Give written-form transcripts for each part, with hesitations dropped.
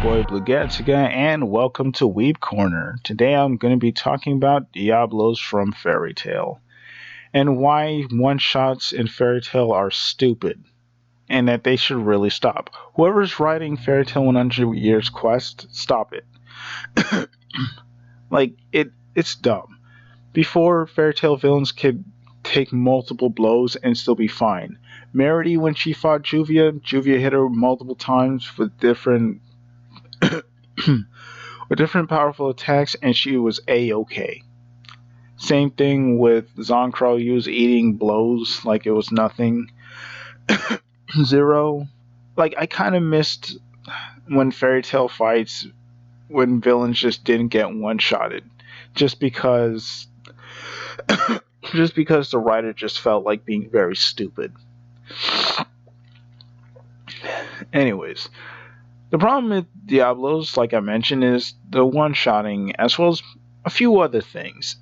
boy Bluegatsiga, and welcome to Weeb Corner. Today I'm going to be talking about Diabolos from Fairy Tail, and why one-shots in Fairy Tail are stupid, and that they should really stop. Whoever's writing Fairy Tail 100 Years Quest, stop it. It's dumb. Before, Fairy Tail villains could take multiple blows and still be fine. Merity, when she fought Juvia hit her multiple times with different with different powerful attacks, and she was A-okay. Same thing with Zonkro Yu's eating blows like it was nothing. Zero. I kind of missed when Fairy Tail fights when villains just didn't get one-shotted. Just because... just because the writer just felt like being very stupid. Anyways, the problem with Diablos, like I mentioned, is the one-shotting, as well as a few other things.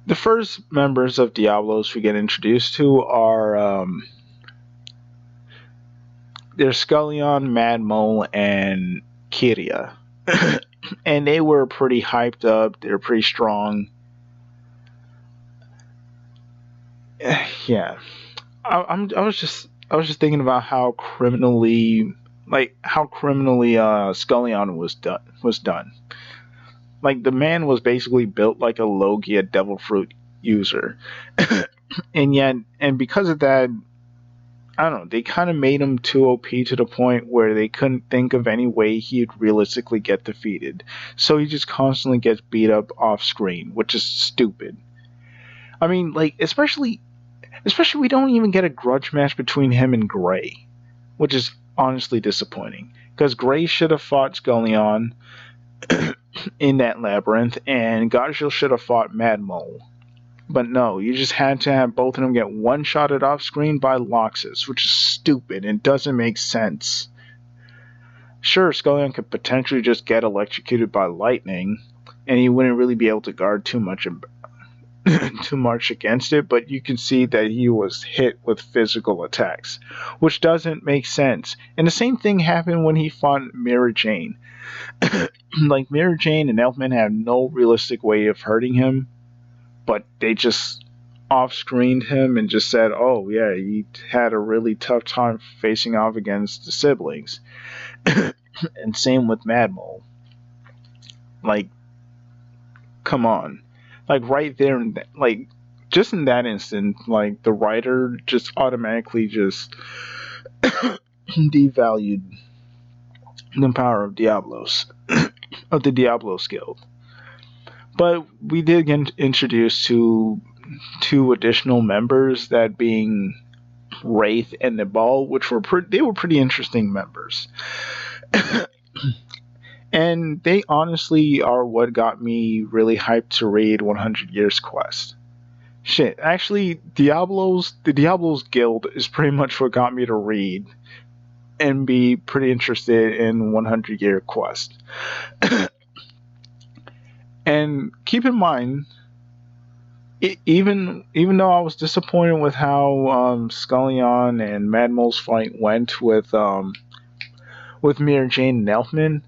The first members of Diablos we get introduced to are there's Scullion, Mad Mole, and Kiria. And they were pretty hyped up, they're pretty strong. Yeah. I was just thinking about how criminally Scullion was done. Like, the man was basically built like a Logia Devil Fruit user. and because of that, I don't know, they kind of made him too OP to the point where they couldn't think of any way he'd realistically get defeated. So he just constantly gets beat up off screen, which is stupid. I mean, especially we don't even get a grudge match between him and Gray, which is honestly disappointing. Because Gray should have fought Scullion in that labyrinth, and Gajil should have fought Mad Mole. But no, you just had to have both of them get one-shotted off screen by Loxus, which is stupid and doesn't make sense. Sure, Scullion could potentially just get electrocuted by lightning, and he wouldn't really be able to guard too much against it, but you can see that he was hit with physical attacks, which doesn't make sense. And the same thing happened when he fought Mira Jane. Mira Jane and Elfman had no realistic way of hurting him, but they just off-screened him and just said, oh yeah, he had a really tough time facing off against the siblings. And same with Mad Mole. Come on. Right there, just in that instant, the writer just automatically just devalued the power of Diablos, of the Diablos Guild. But we did get introduced to two additional members, that being Wraith and Nabal, which were pretty interesting members. And they honestly are what got me really hyped to read 100 Years Quest. Shit, actually, the Diablos Guild is pretty much what got me to read and be pretty interested in 100 Year Quest. And keep in mind, even though I was disappointed with how Scullion and Mad Mole's fight went with Mira Jane and Elfman,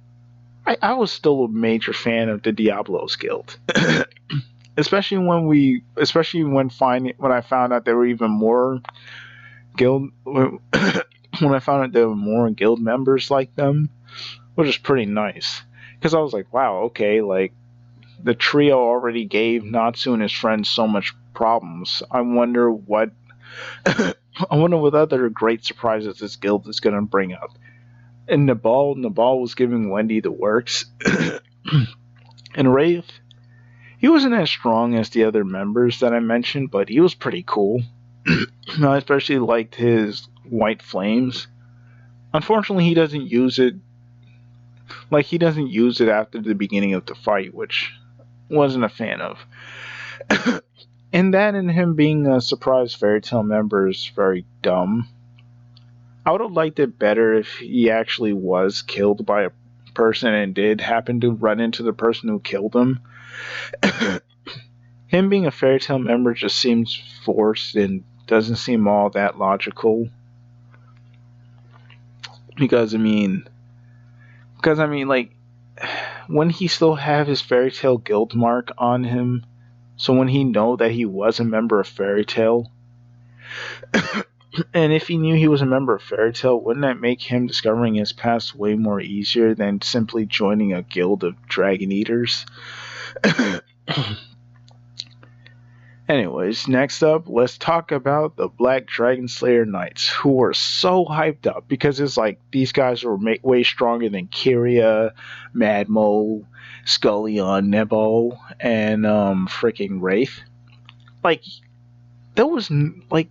I was still a major fan of the Diablos Guild. especially when I found out there were even more guild when I found out there were more guild members like them, which is pretty nice. Because I was like, wow, okay, the trio already gave Natsu and his friends so much problems. I wonder what other great surprises this guild is going to bring up. And Nabal was giving Wendy the works. And Wraith, he wasn't as strong as the other members that I mentioned, but he was pretty cool. I especially liked his white flames. Unfortunately, he doesn't use it. He doesn't use it after the beginning of the fight, which wasn't a fan of. And that and him being a surprise Fairy Tail member is very dumb. I would have liked it better if he actually was killed by a person and did happen to run into the person who killed him. Him being a Fairy Tail member just seems forced and doesn't seem all that logical. because like, when he still have his fairy tale guild mark on him, so when he know that he was a member of fairy tale, and if he knew he was a member of fairy tale, wouldn't that make him discovering his past way more easier than simply joining a guild of dragon eaters? Anyways, next up, let's talk about the Black Dragon Slayer Knights, who were so hyped up because it's like these guys were way stronger than Kyria, Madmo, Scullion, Nebo, and freaking Wraith. Like there was like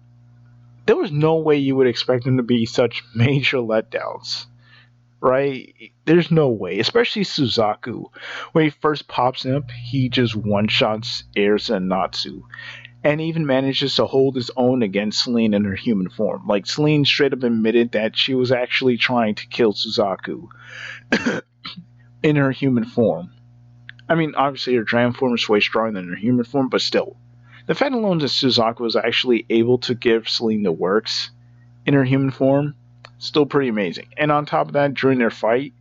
there was no way you would expect them to be such major letdowns, right? There's no way, especially Suzaku. When he first pops up, he just one shots Erza and Natsu, and even manages to hold his own against Celine in her human form. Like, Celine straight up admitted that she was actually trying to kill Suzaku in her human form. I mean, obviously, her dragon form is way stronger than her human form, but still. The fact alone that Suzaku was actually able to give Celine the works in her human form, still pretty amazing. And on top of that, during their fight,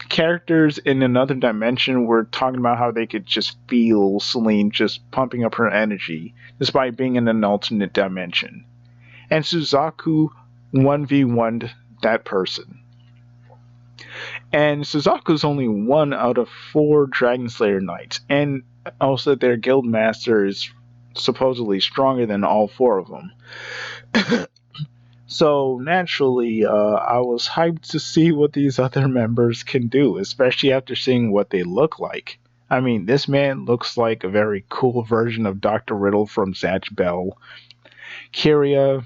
characters in another dimension were talking about how they could just feel Celine just pumping up her energy despite being in an alternate dimension. And Suzaku 1v1'd that person. And Suzaku's only one out of 4 Dragon Slayer Knights, and also their guild master is supposedly stronger than all 4 of them. So naturally, I was hyped to see what these other members can do, especially after seeing what they look like. I mean, this man looks like a very cool version of Dr. Riddle from Zatch Bell. Kyria,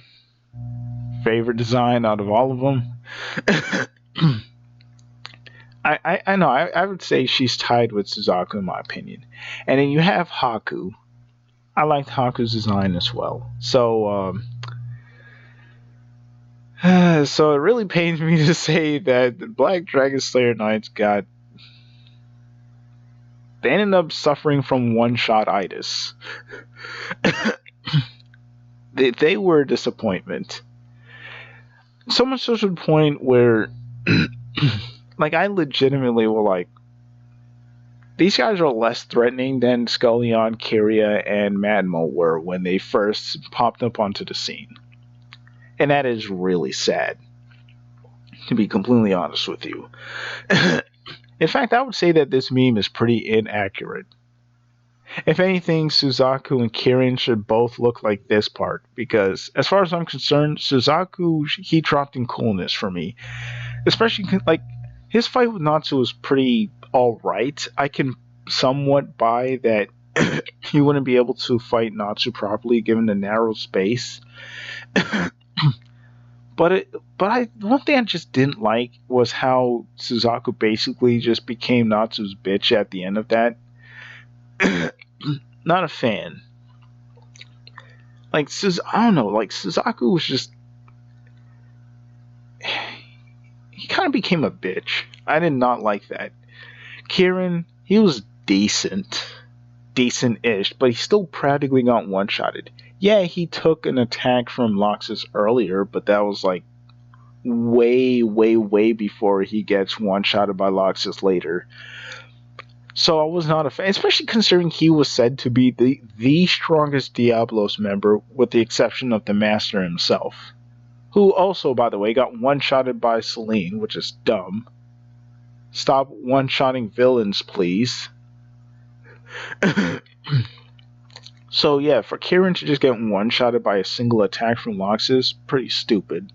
favorite design out of all of them. I know, I would say she's tied with Suzaku in my opinion. And then you have Haku. I liked Haku's design as well. So it really pains me to say that the Black Dragon Slayer Knights they ended up suffering from one-shot-itis. they were a disappointment. So much so to the point where, like, I legitimately were like, these guys are less threatening than Scullion, Kyria, and Madmo were when they first popped up onto the scene. And that is really sad, to be completely honest with you. In fact, I would say that this meme is pretty inaccurate. If anything, Suzaku and Kirin should both look like this part, because as far as I'm concerned, Suzaku, he dropped in coolness for me. Especially, like, his fight with Natsu was pretty alright. I can somewhat buy that he wouldn't be able to fight Natsu properly given the narrow space. But one thing I just didn't like was how Suzaku basically just became Natsu's bitch at the end of that. Not a fan. Like, I don't know, like, Suzaku was just, he kind of became a bitch. I did not like that. Kirin, he was decent-ish, but he still practically got one-shotted. Yeah, he took an attack from Loxus earlier, but that was like way before he gets one-shotted by Loxus later. So I was not a fan, especially considering he was said to be the strongest Diabolos member, with the exception of the Master himself. Who also, by the way, got one-shotted by Celine, which is dumb. Stop one-shotting villains, please. So yeah, for Kirin to just get one-shotted by a single attack from Loxus, pretty stupid.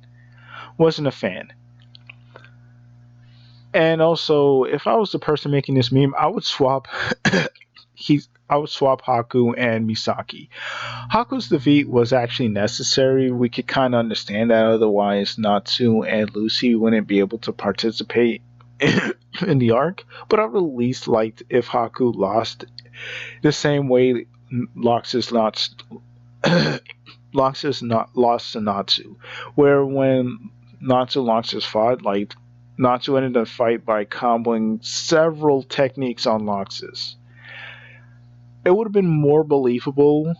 Wasn't a fan. And also, if I was the person making this meme, I would swap Haku and Misaki. Haku's defeat was actually necessary. We could kind of understand that, otherwise Natsu and Lucy wouldn't be able to participate in the arc. But I would at least liked if Haku lost the same way Loxus lost to Natsu, where when Natsu and Loxus fought, like, Natsu ended the fight by comboing several techniques on Loxus. It would have been more believable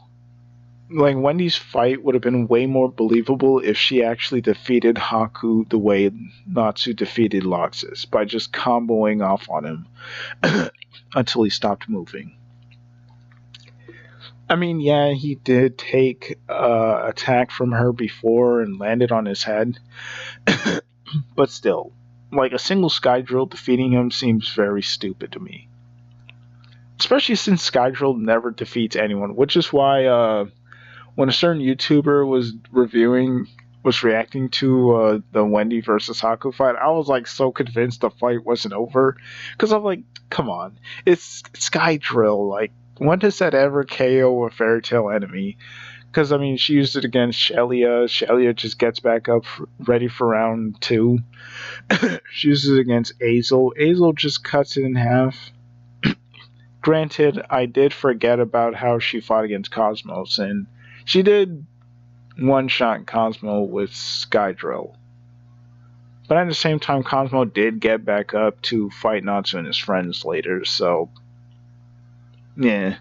like Wendy's fight would have been way more believable if she actually defeated Haku the way Natsu defeated Loxus, by just comboing off on him until he stopped moving. I mean, yeah, he did take attack from her before and landed on his head, but still, like a single Sky Drill defeating him seems very stupid to me. Especially since Sky Drill never defeats anyone, which is why when a certain YouTuber was reacting to the Wendy versus Haku fight, I was like so convinced the fight wasn't over, because I'm like, come on, it's Sky Drill. Like, when does that ever KO a Fairy Tail enemy? Because I mean, she used it against Shelia. Shelia just gets back up, ready for round two. She uses it against Azel. Azel just cuts it in half. Granted, I did forget about how she fought against Cosmos, and she did one-shot Cosmo with Sky Drill. But at the same time, Cosmo did get back up to fight Natsu and his friends later, so yeah.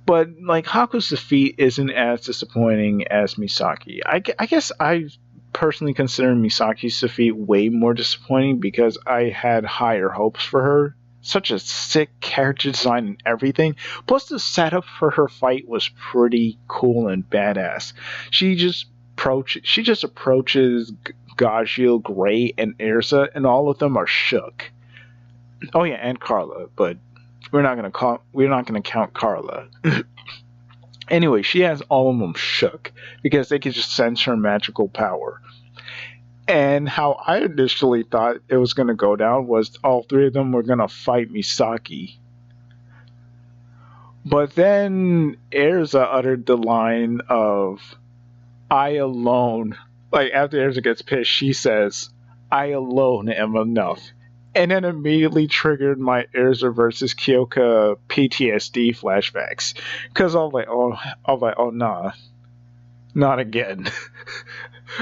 But like, Haku's defeat isn't as disappointing as Misaki. I guess I personally consider Misaki's defeat way more disappointing because I had higher hopes for her. Such a sick character design and everything. Plus, the setup for her fight was pretty cool and badass. She just approaches Gajil, Gray, and Erza, and all of them are shook. Oh yeah, and Carla, but we're not gonna count Carla. Anyway, she has all of them shook because they could just sense her magical power. And how I initially thought it was going to go down was all three of them were going to fight Misaki. But then Erza uttered the line of, I alone, like after Erza gets pissed, she says, I alone am enough. And then immediately triggered my Erza versus Kyoka PTSD flashbacks. Because I was like, oh nah, not again.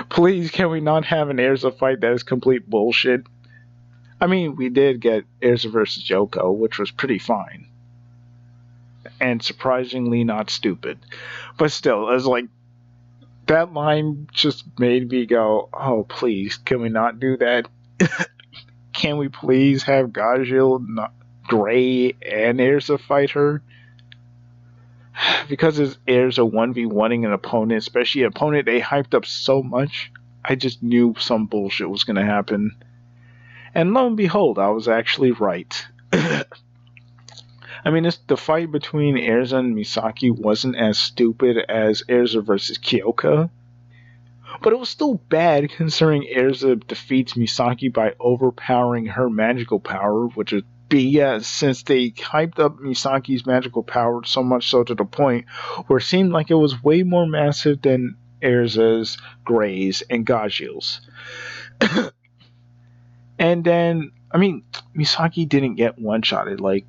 Please, can we not have an Erza fight that is complete bullshit? I mean, we did get Erza versus Yoko, which was pretty fine. And surprisingly not stupid. But still, it was like, that line just made me go, oh, please, can we not do that? Can we please have Gajil, Gray, and Erza fight her? Because it's Erza 1v1ing an opponent, especially an opponent they hyped up so much, I just knew some bullshit was going to happen. And lo and behold, I was actually right. I mean, the fight between Erza and Misaki wasn't as stupid as Erza versus Kyoka, but it was still bad considering Erza defeats Misaki by overpowering her magical power, which is BS since they hyped up Misaki's magical power so much so to the point where it seemed like it was way more massive than Erza's, Gray's, and Gajil's. And then, I mean, Misaki didn't get one-shotted. Like,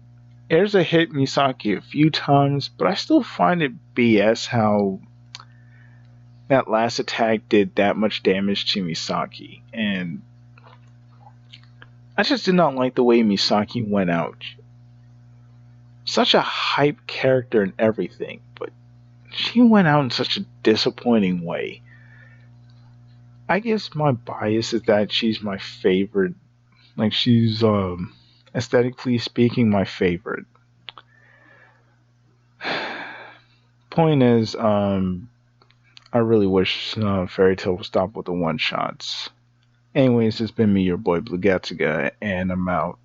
Erza hit Misaki a few times, but I still find it BS how that last attack did that much damage to Misaki. And I just did not like the way Misaki went out. Such a hype character and everything, but she went out in such a disappointing way. I guess my bias is that she's my favorite. Like, she's, aesthetically speaking, my favorite. Point is, I really wish Fairy Tail would stop with the one-shots. Anyways, it's been me, your boy Blue Gatsuga, and I'm out.